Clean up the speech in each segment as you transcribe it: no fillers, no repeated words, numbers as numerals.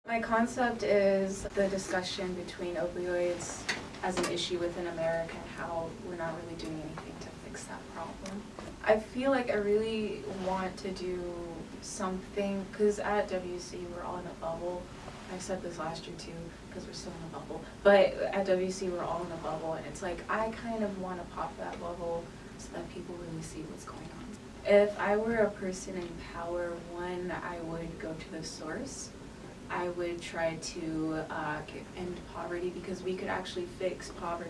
My concept is the discussion between opioids as an issue within America and how we're not really doing anything to fix that problem. I feel like I really want to do something, because at WC we're all in a bubble. I said this last year too, because we're still in a bubble. But at WC we're all in a bubble, and it's like I kind of want to pop that bubble so that people really see what's going on. If I were a person in power, one, I would go to the source. I would try to end poverty, because we could actually fix poverty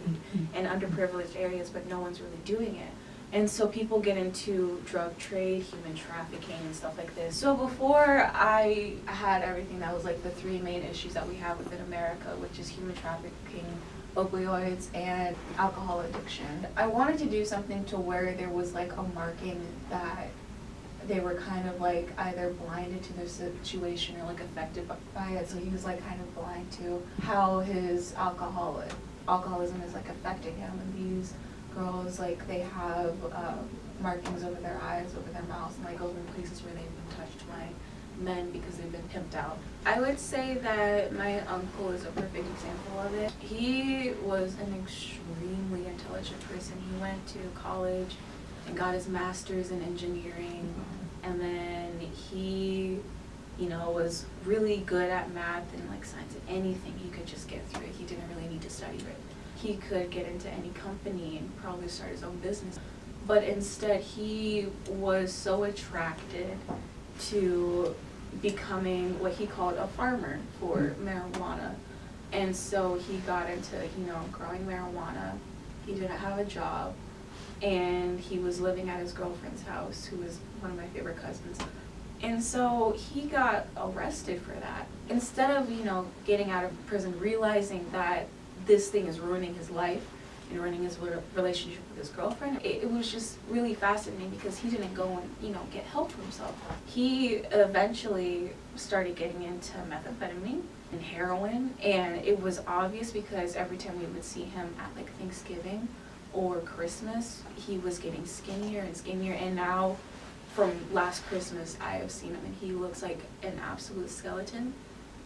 in underprivileged areas, but no one's really doing it. And so people get into drug trade, human trafficking, and stuff like this. So before I had everything that was like the three main issues that we have within America, which is human trafficking, opioids, and alcohol addiction. I wanted to do something to where there was like a marking that they were kind of like either blinded to their situation or like affected by it. So he was like kind of blind to how his alcoholism is like affecting him. And these girls, like, they have markings over their eyes, over their mouths, and like over in places where they've been touched by men because they've been pimped out. I would say that my uncle is a perfect example of it. He was an extremely intelligent person. He went to college and got his master's in engineering, and then he, was really good at math and like science, and anything he could just get through it. He didn't really need to study it. He could get into any company and probably start his own business. But instead, he was so attracted to becoming what he called a farmer for marijuana. And so he got into, growing marijuana. He didn't have a job, and he was living at his girlfriend's house, who was one of my favorite cousins. And so he got arrested for that. Instead of, getting out of prison, realizing that this thing is ruining his life and ruining his relationship with his girlfriend, it was just really fascinating, because he didn't go and, get help for himself. He eventually started getting into methamphetamine and heroin, and it was obvious because every time we would see him at like Thanksgiving or Christmas, he was getting skinnier and skinnier. And now, from last Christmas, I have seen him and he looks like an absolute skeleton.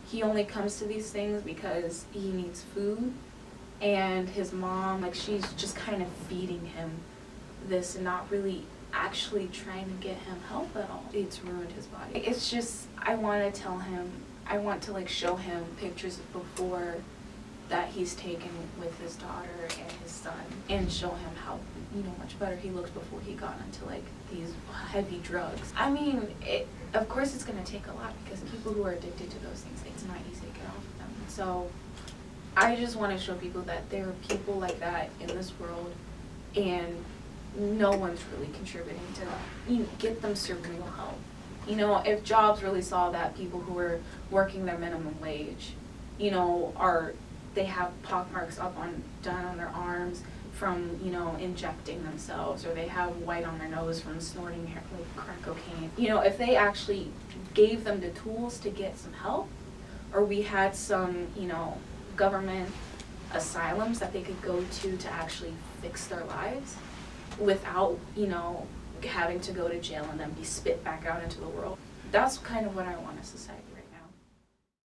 He only comes to these things because he needs food, and his mom, like, she's just kind of feeding him this and not really actually trying to get him help at all. It's ruined his body. It's just, I want to like show him pictures before that he's taken with his daughter and his son, and show him how, much better he looks before he got into like these heavy drugs. I mean, of course it's gonna take a lot, because people who are addicted to those things, it's not easy to get off of them. So I just want to show people that there are people like that in this world, and no one's really contributing to get them some real help. If Jobs really saw that people who are working their minimum wage, they have pockmarks down on their arms from, injecting themselves, or they have white on their nose from snorting like crack cocaine. If they actually gave them the tools to get some help, or we had some, government asylums that they could go to actually fix their lives without, having to go to jail and then be spit back out into the world. That's kind of what I want in society.